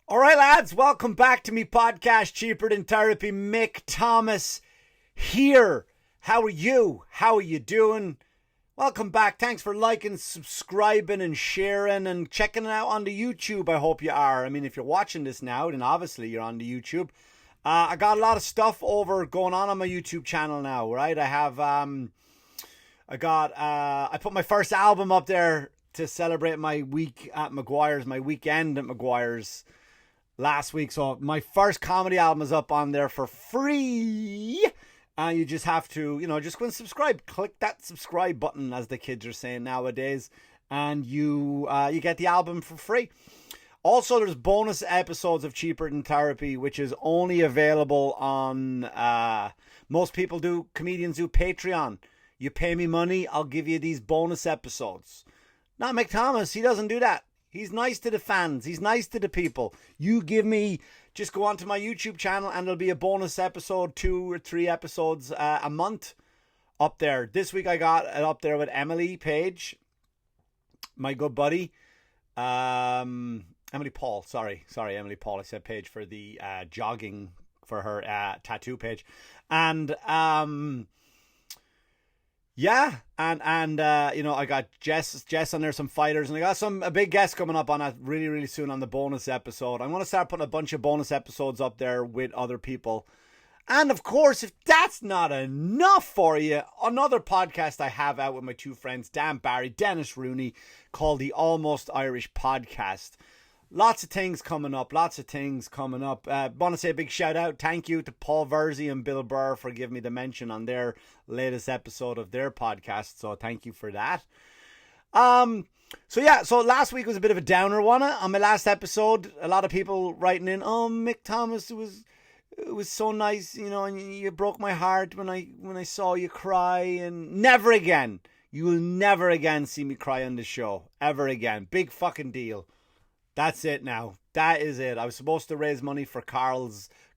All right, lads, welcome back to me podcast, Cheaper Than Therapy. Mick Thomas here. How are you? How are you doing? Welcome back. Thanks for liking, subscribing, and sharing, and checking it out on the YouTube. I hope you are. I mean, if you're watching this now, then obviously you're on the YouTube. I got a lot of stuff going on my YouTube channel now, right? I put my first album up there to celebrate my week at Maguire's, my weekend at Maguire's last week. So my first comedy album is up on there for free. You just have to, just go and subscribe. Click that subscribe button, as the kids are saying nowadays, and you get the album for free. Also, there's bonus episodes of Cheaper Than Therapy, which is only available on, comedians do Patreon. You pay me money, I'll give you these bonus episodes. Not Mick Thomas, he doesn't do that. He's nice to the fans. He's nice to the people. Just go onto my YouTube channel and there'll be a bonus episode, 2 or 3 episodes a month up there. This week I got it up there with Emily Page, my good buddy. Emily Paul. Sorry, Emily Paul. I said Page for the jogging for her tattoo page. And yeah, and I got Jess on there, some fighters, and I got a big guest coming up on that really, really soon on the bonus episode. I'm going to start putting a bunch of bonus episodes up there with other people. And of course, if that's not enough for you, another podcast I have out with my two friends, Dan Barry, Dennis Rooney, called the Almost Irish Podcast. Lots of things coming up. Want to say a big shout out. Thank you to Paul Verzi and Bill Burr for giving me the mention on their latest episode of their podcast. So thank you for that. So last week was a bit of a downer one. On my last episode, a lot of people writing in, "Oh, Mick Thomas, it was so nice, and you broke my heart when I saw you cry, and never again. You will never again see me cry on the show. Ever again. Big fucking deal. That's it now. That is it. I was supposed to raise money for Carl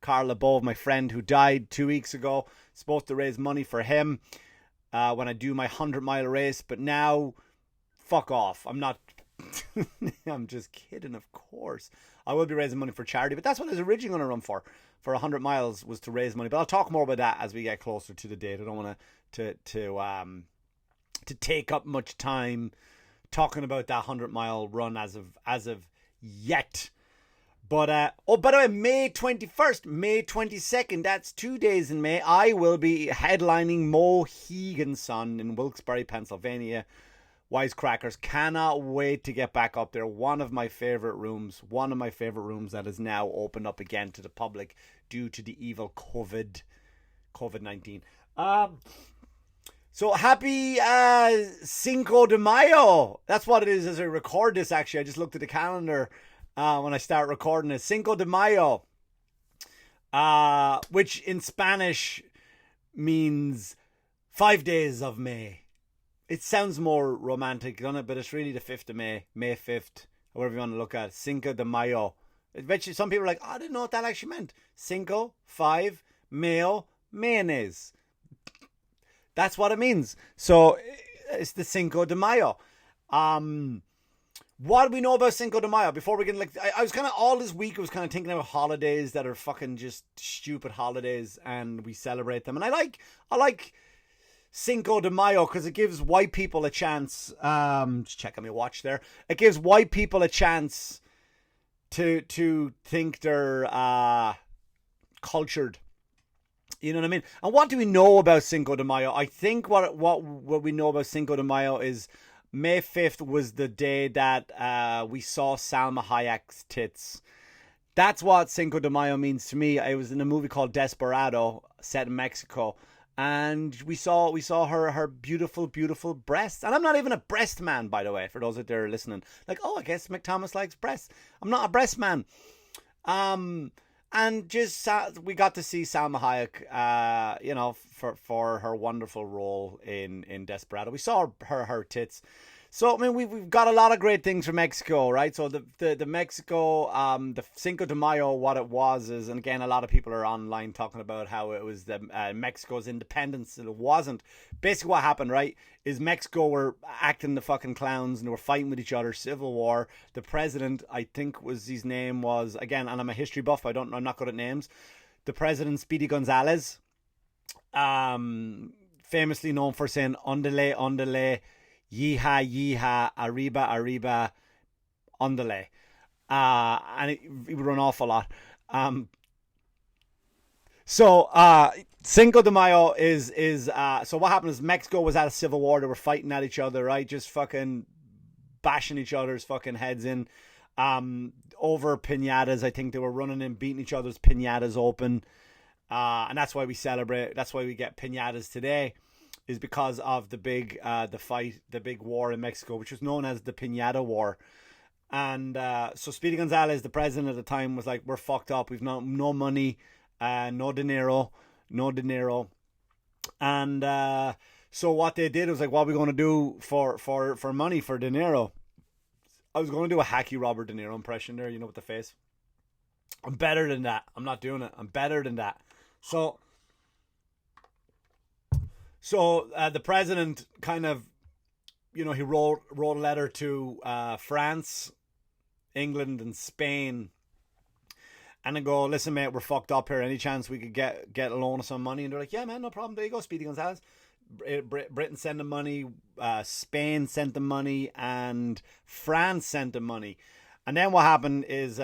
LeBeau, my friend who died 2 weeks ago. Supposed to raise money for him when I do my 100-mile race. But now, fuck off. I'm not... I'm just kidding, of course. I will be raising money for charity. But that's what I was originally going to run for 100 miles, was to raise money. But I'll talk more about that as we get closer to the date. I don't want to take up much time talking about that 100-mile run as of yet. But by the way, May 21st, May 22nd, that's 2 days in May, I will be headlining Mohegan Sun in Wilkes-Barre, Pennsylvania. Wisecrackers, cannot wait to get back up there. One of my favorite rooms that is now opened up again to the public due to the evil COVID-19. So happy Cinco de Mayo. That's what it is as I record this, actually. I just looked at the calendar when I start recording it. Cinco de Mayo, which in Spanish means 5 days of May. It sounds more romantic, doesn't it? But it's really the 5th of May, May 5th, however you want to look at it. Cinco de Mayo. Eventually, some people are like, I didn't know what that actually meant. Cinco, 5, Mayo, mayonnaise. That's what it means. So it's the Cinco de Mayo. What do we know about Cinco de Mayo? Before we get I was kind of all this week I was kind of thinking about holidays that are fucking just stupid holidays, and we celebrate them. And I like Cinco de Mayo because it gives white people a chance. Just checking my watch there. It gives white people a chance to think they're cultured. You know what I mean? And what do we know about Cinco de Mayo? I think what we know about Cinco de Mayo is May 5th was the day that we saw Salma Hayek's tits. That's what Cinco de Mayo means to me. It was in a movie called Desperado, set in Mexico. And we saw her beautiful, beautiful breasts. And I'm not even a breast man, by the way, for those out there listening. Like, oh, I guess Mick Thomas likes breasts. I'm not a breast man. And just we got to see Salma Hayek, for her wonderful role in Desperado. We saw her tits. So I mean, we've got a lot of great things from Mexico, right? So the Mexico, the Cinco de Mayo, what it was is, and again, a lot of people are online talking about how it was the Mexico's independence, and it wasn't. Basically, what happened, right, is Mexico were acting the fucking clowns and they were fighting with each other, civil war. The president, I think, was his name was again, and I'm a history buff. I'm not good at names. The president, Speedy Gonzalez, famously known for saying "Ondele, ondele." Yeehaw, yeehaw, arriba, arriba, ondale. And it would run off a lot. Cinco de Mayo is so what happened is Mexico was at a civil war. They were fighting at each other, right? Just fucking bashing each other's fucking heads in. Over piñatas. I think they were running and beating each other's piñatas open. And that's why we celebrate. That's why we get piñatas today. Is because of the big the big war in Mexico, which was known as the Piñata War. And so Speedy Gonzalez, the president at the time, was like, we're fucked up. We've no money, no dinero. And so what they did was like, what are we going to do for money, for dinero? I was going to do a hacky Robert De Niro impression there, with the face. I'm better than that. I'm not doing it. I'm better than that. So the president kind of, he wrote a letter to France, England, and Spain, and then go, listen, mate, we're fucked up here. Any chance we could get a loan of some money? And they're like, yeah, man, no problem. There you go, Speedy Gonzalez. Britain sent them money, Spain sent them money, and France sent them money. And then what happened is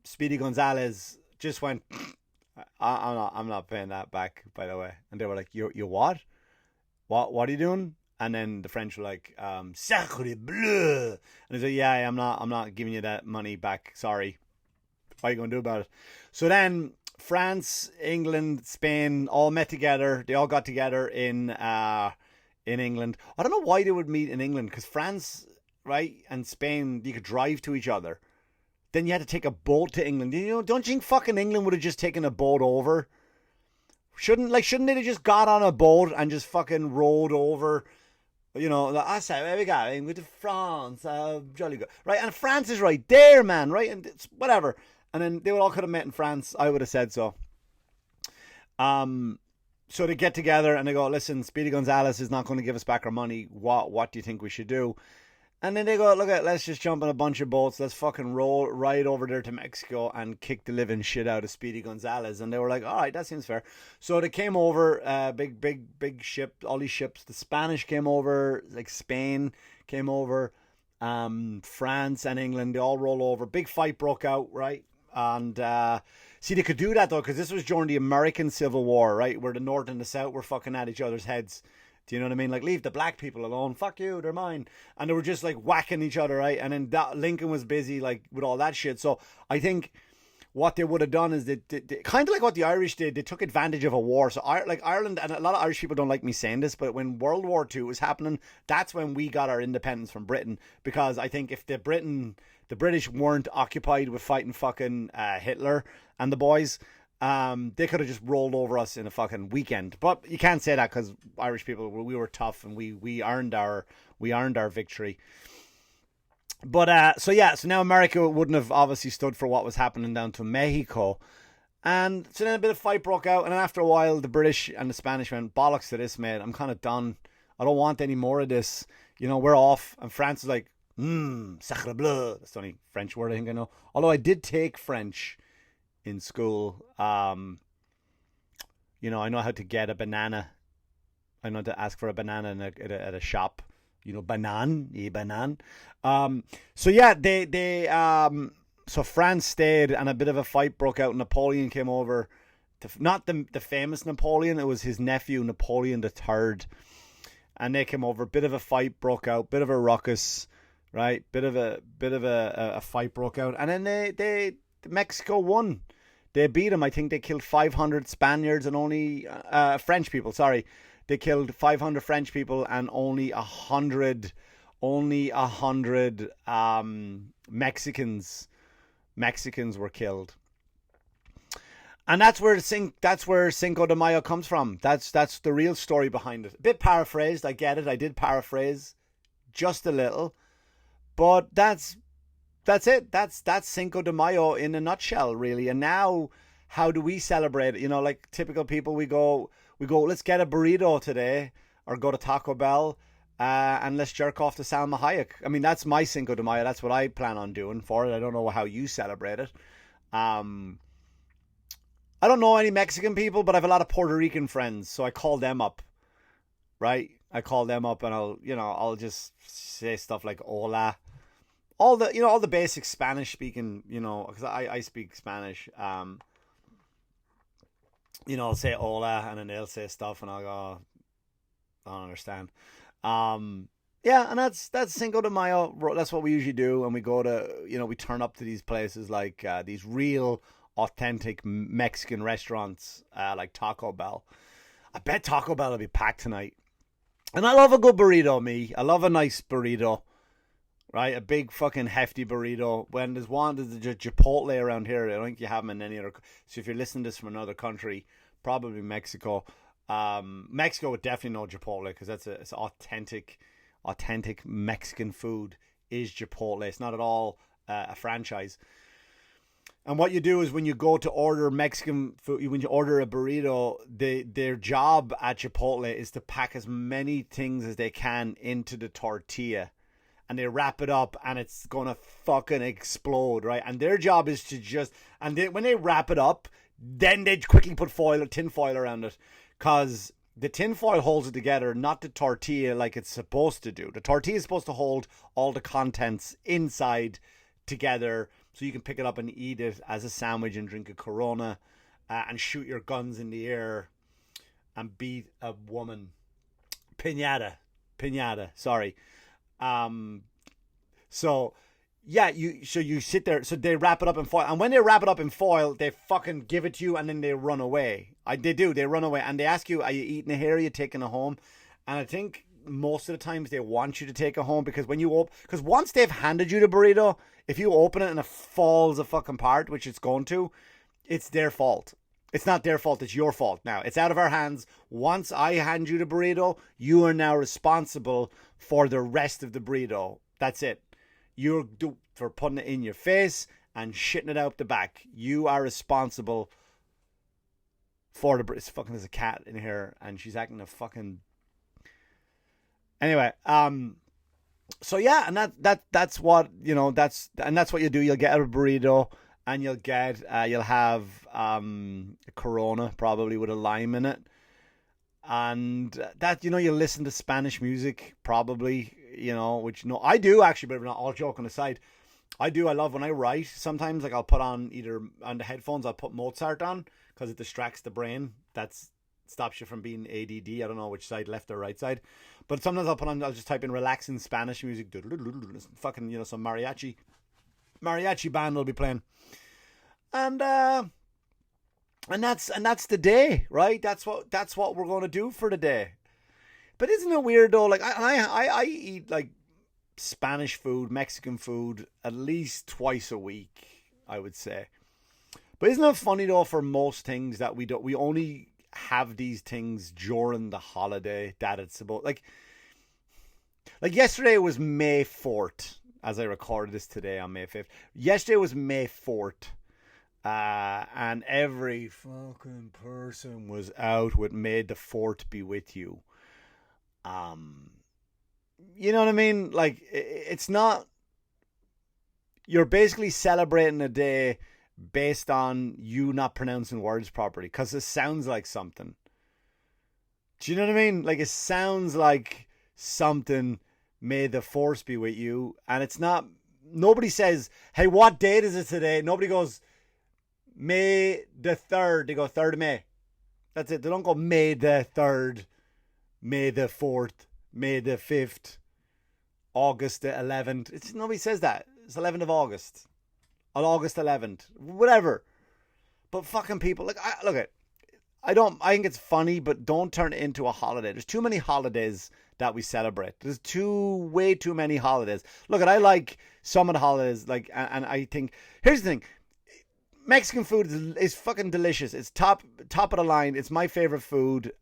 Speedy Gonzalez just went, I'm not paying that back, by the way. And they were like, you what? What are you doing? And then the French were like, sacre bleu. And he's like, yeah, I'm not giving you that money back. Sorry. What are you going to do about it? So then France, England, Spain all met together. They all got together in England. I don't know why they would meet in England, because France, right, and Spain, you could drive to each other. Then you had to take a boat to England. Don't you think fucking England would have just taken a boat over? Shouldn't they have just got on a boat and just fucking rowed over? I say, we got with to France, jolly good, right? And France is right there, man, right? And it's whatever. And then they all could have met in France. I would have said so. So they get together and they go, listen, Speedy Gonzalez is not going to give us back our money. What do you think we should do? And then they go, let's just jump in a bunch of boats. Let's fucking roll right over there to Mexico and kick the living shit out of Speedy Gonzalez. And they were like, all right, that seems fair. So they came over, big ship, all these ships. The Spanish came over, like Spain came over, France and England, they all roll over. Big fight broke out, right? And see, they could do that though, because this was during the American Civil War, right? Where the North and the South were fucking at each other's heads. Do you know what I mean? Like, leave the black people alone. Fuck you, they're mine. And they were just like whacking each other, right? And then Lincoln was busy like with all that shit. So I think what they would have done is they kind of like what the Irish did. They took advantage of a war. So like Ireland, and a lot of Irish people don't like me saying this, but when World War II was happening, that's when we got our independence from Britain. Because I think if the British weren't occupied with fighting fucking Hitler and the boys, they could have just rolled over us in a fucking weekend. But you can't say that, because Irish people, we were tough and we earned our victory. But so now America wouldn't have obviously stood for what was happening down to Mexico. And so then a bit of fight broke out, and then after a while the British and the Spanish went, bollocks to this, mate. I'm kind of done. I don't want any more of this. We're off. And France is like, sacre bleu. That's the only French word I think I know. Although I did take French in school. I know how to get a banana. I know to ask for a banana at a shop. Banan. So yeah, so France stayed, and a bit of a fight broke out. Napoleon came over, not the famous Napoleon. It was his nephew, Napoleon III, and they came over. Bit of a fight broke out, bit of a ruckus, right? Bit of a fight broke out, and then Mexico won. They beat them. I think they killed 500 Spaniards and only French people. Sorry. They killed 500 French people and only 100 Mexicans were killed. And that's where Cinco de Mayo comes from. That's the real story behind it. A bit paraphrased, I get it. I did paraphrase. just a little. But that's it. That's Cinco de Mayo in a nutshell, really. And now, how do we celebrate it? Like typical people, we go. Let's get a burrito today, or go to Taco Bell, and let's jerk off to Salma Hayek. I mean, that's my Cinco de Mayo. That's what I plan on doing for it. I don't know how you celebrate it. I don't know any Mexican people, but I have a lot of Puerto Rican friends, so I call them up, right? I call them up, and I'll just say stuff like "Hola," all the basic Spanish speaking, because I speak Spanish. I'll say "Hola," and then they'll say stuff, and I'll go, I don't understand. Yeah, and that's Cinco de Mayo. That's what we usually do, and we go to, we turn up to these places like these real authentic Mexican restaurants like Taco Bell. I bet Taco Bell will be packed tonight. And I love a good burrito, me. I love a nice burrito, right? A big fucking hefty burrito. When there's a Chipotle around here, I don't think you have them in any other. So if you're listening to this from another country, probably Mexico. Mexico would definitely know Chipotle, because it's authentic Mexican food is Chipotle. It's not at all a franchise. And what you do is, when you go to order Mexican food, when you order a burrito, their job at Chipotle is to pack as many things as they can into the tortilla. And they wrap it up, and it's going to fucking explode, right? And their job is to when they wrap it up, then they quickly put tin foil around it. Because the tin foil holds it together, not the tortilla like it's supposed to do. The tortilla is supposed to hold all the contents inside together, so you can pick it up and eat it as a sandwich and drink a Corona, and shoot your guns in the air and beat a woman. Piñata, sorry. So yeah, you sit there. So they wrap it up in foil, and when they wrap it up in foil, they fucking give it to you, and then they run away. They run away, and they ask you, "Are you eating it here? Are you taking it home?" And I think most of the times they want you to take it home, because because once they've handed you the burrito, if you open it and it falls a fucking apart, which it's going to, it's their fault. It's not their fault, it's your fault now. It's out of our hands. Once I hand you the burrito, you are now responsible for the rest of the burrito. That's it. You're for putting it in your face and shitting it out the back. You are responsible for the burrito. Fucking, there's a cat in here, and she's acting a fucking... Anyway, so yeah, and that's what that's what you do. You'll get a burrito, and you'll have a Corona, probably with a lime in it, and that you listen to Spanish music, probably, which I do actually, but not all joking aside, I love when I write. Sometimes, like, I'll put on either on the headphones, I'll put Mozart on, because it distracts the brain. Stops you from being ADD. I don't know which side, left or right side. But sometimes I'll just type in relaxing Spanish music. Fucking, some mariachi band will be playing. And that's the day, right? That's what we're going to do for the day. But isn't it weird though? Like, I eat like Spanish food, Mexican food at least twice a week, I would say. But isn't it funny though, for most things that we only have these things during the holiday that it's about, like yesterday was May 4th, as I recorded this today on May 5th. Yesterday was May 4th, and every fucking person was out with "May the 4th be with you." You know what I mean? Like, it's not, you're basically celebrating a day based on you not pronouncing words properly, because it sounds like something. Do you know what I mean? Like, it sounds like something, "May the force be with you," and it's not. Nobody says, "Hey, what date is it today?" Nobody goes, "May the 3rd." They go, "3rd of May." That's it. They don't go, "May the 3rd, May the 4th, May the 5th, August the 11th." Nobody says that. It's 11th of August. On August 11th, whatever. But fucking people, like, I think it's funny, but don't turn it into a holiday. There's too many holidays that we celebrate. There's way too many holidays. Look, I like some of the holidays, like, and I think, here's the thing. Mexican food is fucking delicious. It's top of the line. It's my favorite food.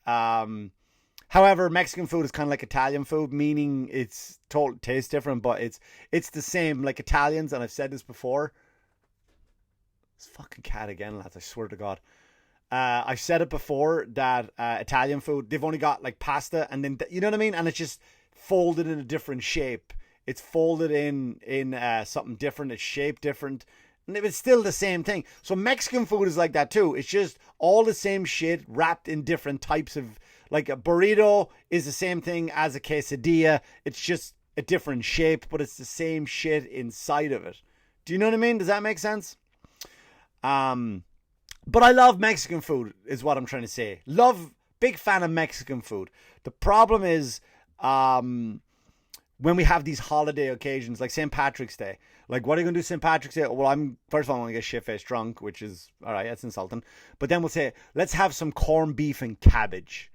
However, Mexican food is kind of like Italian food, meaning it's total tastes different, but it's the same. Like Italians, and I've said this before. This fucking cat again, lads! I swear to God. I've said it before that Italian food, they've only got like pasta, and then you know what I mean, and it's just folded in a different shape. It's folded in something different. It's shaped different. And it's still the same thing. So Mexican food is like that too. It's just all the same shit wrapped in different types of, like a burrito is the same thing as a quesadilla. It's just a different shape, but it's the same shit inside of it. Do you know what I mean? Does that make sense? But I love Mexican food is what I'm trying to say. Big fan of Mexican food. The problem is, when we have these holiday occasions like St. Patrick's Day, like what are you going to do St. Patrick's Day? Well, first of all, I'm going to get shit-faced drunk, which is, all right, that's insulting. But then we'll say, let's have some corned beef and cabbage,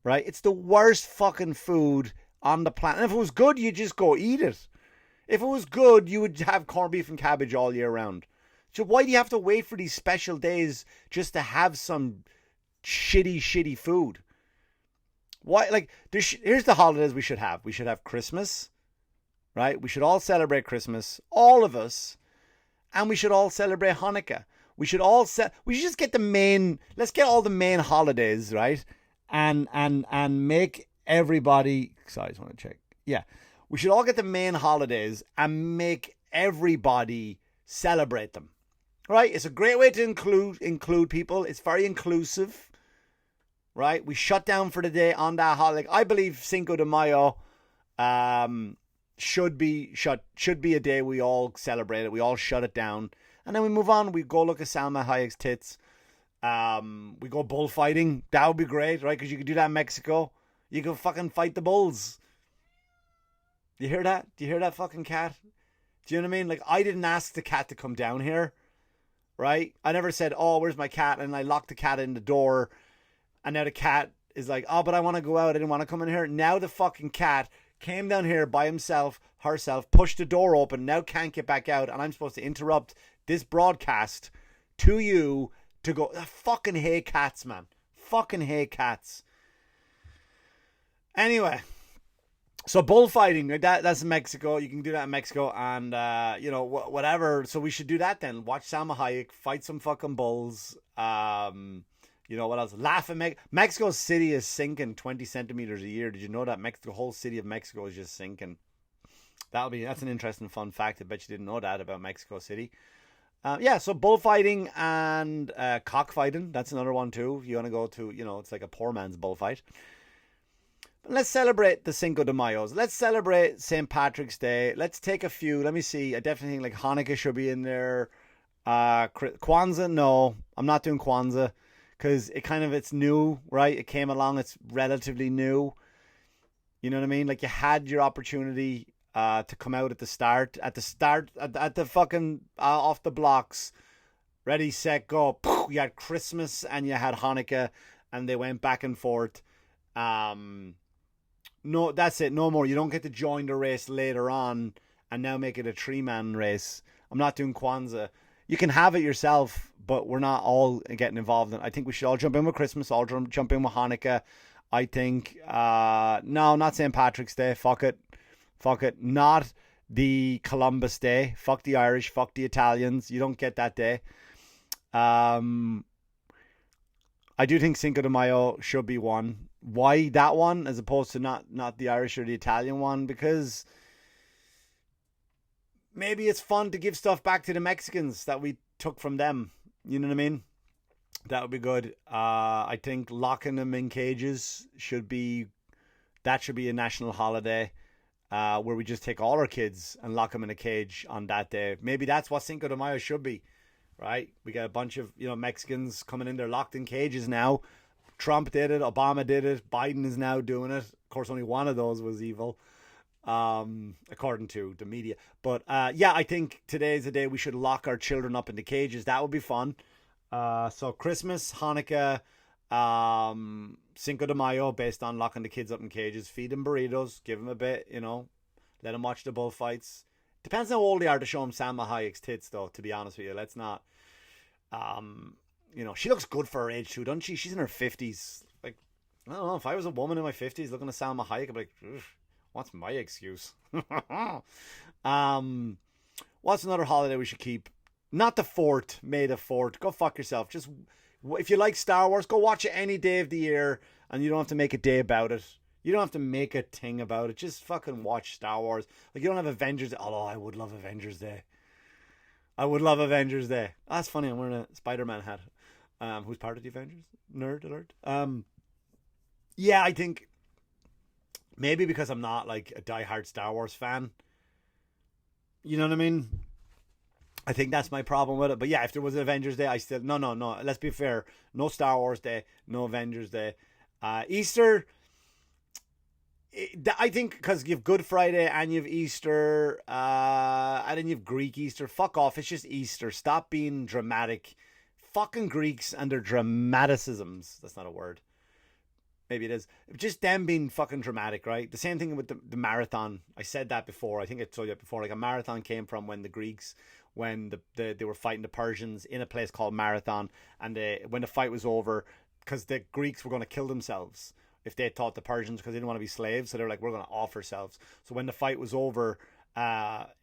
right? It's the worst fucking food on the planet. And if it was good, you'd just go eat it. If it was good, you would have corned beef and cabbage all year round. So why do you have to wait for these special days just to have some shitty food? Why? Like, here's the holidays we should have. We should have Christmas, right? We should all celebrate Christmas, all of us, and we should all celebrate Hanukkah. We should just get let's get all the main holidays, right? And make everybody, sorry, I just want to check. Yeah. We should all get the main holidays and make everybody celebrate them, right? It's a great way to include people. It's very inclusive. Right, we shut down for the day on that holiday. I believe Cinco de Mayo should be a day we all celebrate it. We all shut it down, and then we move on. We go look at Salma Hayek's tits. We go bullfighting. That would be great, right? Because you could do that in Mexico. You could fucking fight the bulls. You hear that? Do you hear that fucking cat? Do you know what I mean? Like, I didn't ask the cat to come down here, right? I never said, "Oh, where's my cat?" And I locked the cat in the door. And now the cat is like, "Oh, but I want to go out. I didn't want to come in here." Now the fucking cat came down here by herself, pushed the door open, now can't get back out. And I'm supposed to interrupt this broadcast to you to go, I fucking hate cats, man. Fucking hate cats. Anyway, so bullfighting, that's in Mexico. You can do that in Mexico and, whatever. So we should do that then. Watch Salma Hayek fight some fucking bulls. You know what else? Laugh at Mexico City is sinking 20 centimeters a year. Did you know that? The whole city of Mexico is just sinking. That's an interesting fun fact. I bet you didn't know that about Mexico City. So bullfighting and cockfighting. That's another one too. If you want to go to, it's like a poor man's bullfight. But let's celebrate the Cinco de Mayos. Let's celebrate St. Patrick's Day. Let's take a few. Let me see. I definitely think like Hanukkah should be in there. Kwanzaa, no. I'm not doing Kwanzaa. Because it's new, right? It came along, it's relatively new. You know what I mean? Like, you had your opportunity to come out at the fucking off the blocks. Ready, set, go. You had Christmas and you had Hanukkah, and they went back and forth. No, that's it. No more. You don't get to join the race later on and now make it a 3-man race. I'm not doing Kwanzaa. You can have it yourself, but we're not all getting involved in it. I think we should all jump in with Christmas, all jump in with Hanukkah. I think, no, not St. Patrick's Day. Fuck it. Not the Columbus Day. Fuck the Irish. Fuck the Italians. You don't get that day. I do think Cinco de Mayo should be one. Why that one as opposed to not the Irish or the Italian one? Because maybe it's fun to give stuff back to the Mexicans that we took from them. You know what I mean? That would be good. I think locking them in cages should be a national holiday where we just take all our kids and lock them in a cage on that day. Maybe that's what Cinco de Mayo should be, right? We got a bunch of Mexicans coming in. They're locked in cages now. Trump did it. Obama did it. Biden is now doing it. Of course, only one of those was evil. According to the media. But I think today is the day we should lock our children up in the cages. That would be fun. So Christmas, Hanukkah, Cinco de Mayo, based on locking the kids up in cages, feed them burritos, give them a bit, let them watch the bullfights. Depends how old they are to show them Salma Hayek's tits, though, to be honest with you. Let's not, she looks good for her age too, doesn't she? She's in her 50s. Like, I don't know. If I was a woman in my 50s looking to Salma Hayek, I'd be like, what's my excuse? What's another holiday we should keep? Not the 4th, May the 4th. Go fuck yourself. Just, if you like Star Wars, go watch it any day of the year, and you don't have to make a day about it. You don't have to make a thing about it. Just fucking watch Star Wars. Like, you don't have Avengers Day. Although I would love Avengers Day. I would love Avengers Day. Oh, that's funny. I'm wearing a Spider-Man hat. Who's part of the Avengers? Nerd alert. Yeah, I think maybe because I'm not like a diehard Star Wars fan. You know what I mean? I think that's my problem with it. But yeah, if there was an Avengers Day, I still... No. Let's be fair. No Star Wars Day. No Avengers Day. Easter... I think because you have Good Friday and you have Easter, and then you have Greek Easter. Fuck off. It's just Easter. Stop being dramatic. Fucking Greeks and their dramaticisms. That's not a word. Maybe it is. Just them being fucking dramatic, right? The same thing with the marathon. I said that before. I think I told you that before. Like, a marathon came from when the Greeks, when they were fighting the Persians in a place called Marathon, and when the fight was over, because the Greeks were going to kill themselves if they taught the Persians, because they didn't want to be slaves. So they were like, we're going to off ourselves. So when the fight was over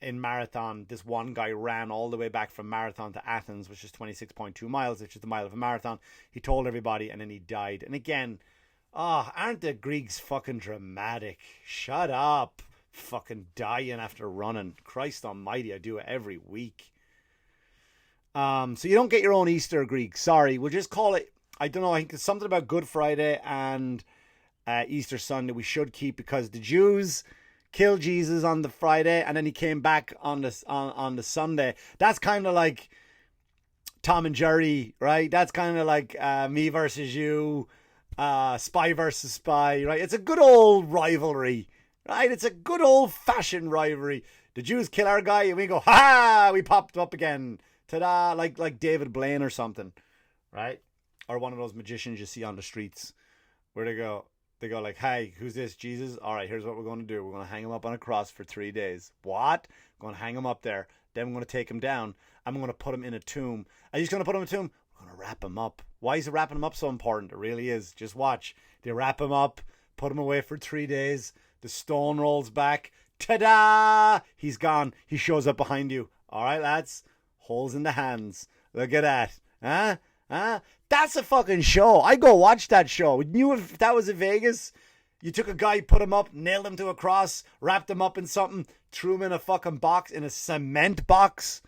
in Marathon, this one guy ran all the way back from Marathon to Athens, which is 26.2 miles, which is the mile of a marathon. He told everybody, and then he died. And again, aren't the Greeks fucking dramatic? Shut up. Fucking dying after running. Christ almighty, I do it every week. So you don't get your own Easter, Greek. Sorry, we'll just call it, I don't know, I think there's something about Good Friday and Easter Sunday we should keep, because the Jews killed Jesus on the Friday and then he came back on the Sunday. That's kind of like Tom and Jerry, right? That's kind of like me versus you, spy versus spy, right? It's a good old rivalry, right? It's a good old fashioned rivalry. The Jews kill our guy and we go, ha! We popped up again. Ta-da! Like David Blaine or something, right? Or one of those magicians you see on the streets where they go like, hey, who's this? Jesus? All right, here's what we're going to do. We're going to hang him up on a cross for 3 days. What? We're going to hang him up there. Then we're going to take him down. I'm going to put him in a tomb. Are you just going to put him in a tomb? We're going to wrap him up. Why is wrapping him up so important? It really is. Just watch. They wrap him up, put him away for 3 days. The stone rolls back. Ta-da! He's gone. He shows up behind you. All right, lads. Holes in the hands. Look at that. Huh? That's a fucking show. I go watch that show. You, if that was in Vegas, you took a guy, put him up, nailed him to a cross, wrapped him up in something, threw him in a fucking box, in a cement box.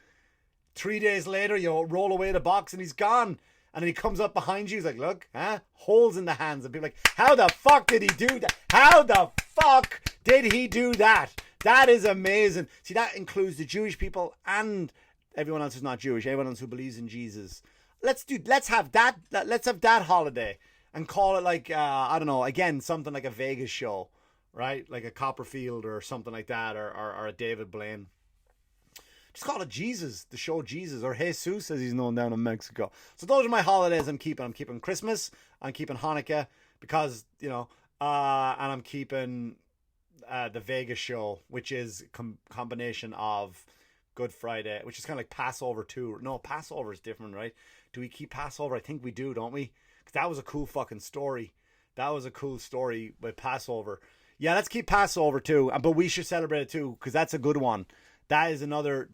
3 days later, you roll away the box and he's gone. And then he comes up behind you. He's like, look, holes in the hands. And people are like, how the fuck did he do that? How the fuck did he do that? That is amazing. See, that includes the Jewish people and everyone else who's not Jewish, everyone else who believes in Jesus. Let's have that holiday and call it like, I don't know, again, something like a Vegas show, right? Like a Copperfield or something like that, or a David Blaine. Just call it Jesus, the show Jesus, or Jesus as he's known down in Mexico. So those are my holidays I'm keeping. I'm keeping Christmas, I'm keeping Hanukkah, because, and I'm keeping the Vegas show, which is combination of Good Friday, which is kind of like Passover too. No, Passover is different, right? Do we keep Passover? I think we do, don't we? Because that was a cool fucking story. That was a cool story with Passover. Yeah, let's keep Passover too, but we should celebrate it too, because that's a good one. That is another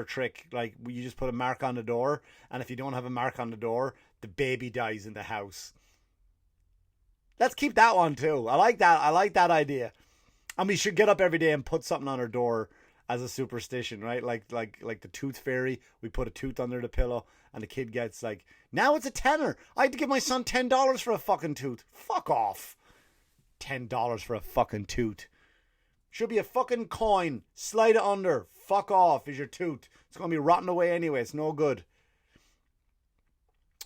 trick. Like, you just put a mark on the door, and if you don't have a mark on the door, the baby dies in the house. Let's keep that one too. I like that idea. And we should get up every day and put something on our door as a superstition, right? Like the tooth fairy. We put a tooth under the pillow, and the kid gets like, now it's a tenner. I had to give my son $10 for a fucking tooth. Fuck off. $10 for a fucking tooth. Should be a fucking coin. Slide it under. Fuck off is your tooth. It's going to be rotting away anyway. It's no good.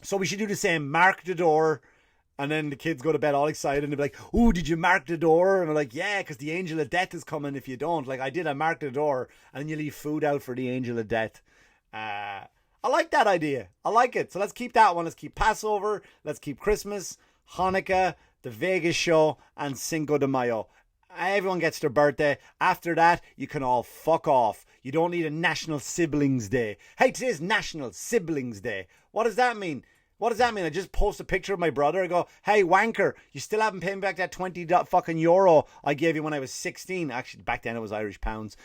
So we should do the same. Mark the door. And then the kids go to bed all excited. And they're like, ooh, did you mark the door? And they're like, yeah, because the angel of death is coming if you don't. Like, I did. I marked the door. And then you leave food out for the angel of death. I like that idea. I like it. So let's keep that one. Let's keep Passover. Let's keep Christmas, Hanukkah, the Vegas show, and Cinco de Mayo. Everyone gets their birthday. After that, you can all fuck off. You don't need a National Siblings Day. Hey, today's National Siblings Day. What does that mean? What does that mean? I just post a picture of my brother. I go, hey, wanker, you still haven't paid me back that 20 fucking euro I gave you when I was 16. Actually, back then it was Irish pounds.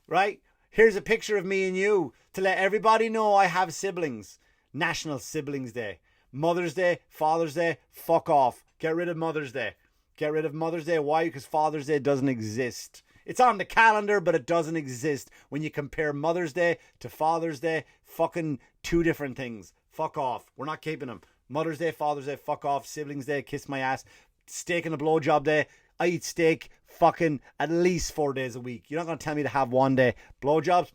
Right? Here's a picture of me and you to let everybody know I have siblings. National Siblings Day. Mother's Day, Father's Day, fuck off. Get rid of Mother's Day. Get rid of Mother's Day. Why? Because Father's Day doesn't exist. It's on the calendar, but it doesn't exist. When you compare Mother's Day to Father's Day, fucking two different things. Fuck off. We're not keeping them. Mother's Day, Father's Day, fuck off. Siblings Day, kiss my ass. Steak and a blowjob day. I eat steak fucking at least 4 days a week. You're not going to tell me to have one day. Blowjobs?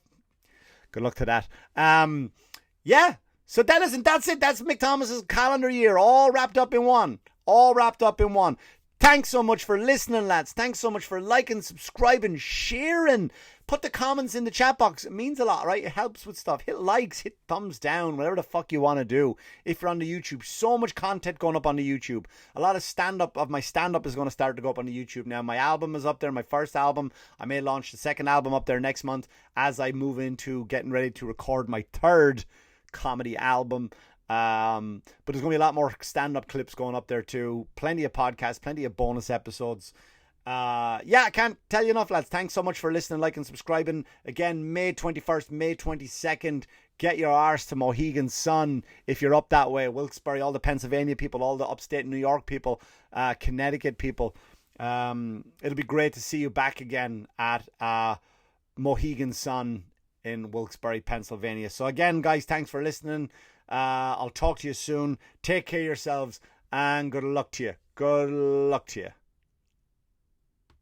Good luck to that. Yeah. So that's it. That's Mick Thomas's calendar year, all wrapped up in one. All wrapped up in one. Thanks so much for listening, lads. Thanks so much for liking, subscribing, sharing. Put the comments in the chat box. It means a lot, right? It helps with stuff. Hit likes, hit thumbs down, whatever the fuck you want to do. If you're on the YouTube, so much content going up on the YouTube. A lot of my stand-up is going to start to go up on the YouTube now. My album is up there, my first album. I may launch the second album up there next month as I move into getting ready to record my third comedy album. But there's going to be a lot more stand-up clips going up there too. Plenty of podcasts, plenty of bonus episodes. I can't tell you enough, lads. Thanks so much for listening, liking, subscribing. Again, May 21st, May 22nd. Get your arse to Mohegan Sun if you're up that way. Wilkes-Barre, all the Pennsylvania people, all the upstate New York people, Connecticut people. It'll be great to see you back again at Mohegan Sun in Wilkes-Barre, Pennsylvania. So again, guys, thanks for listening. I'll talk to you soon. Take care of yourselves and good luck to you. Good luck to you.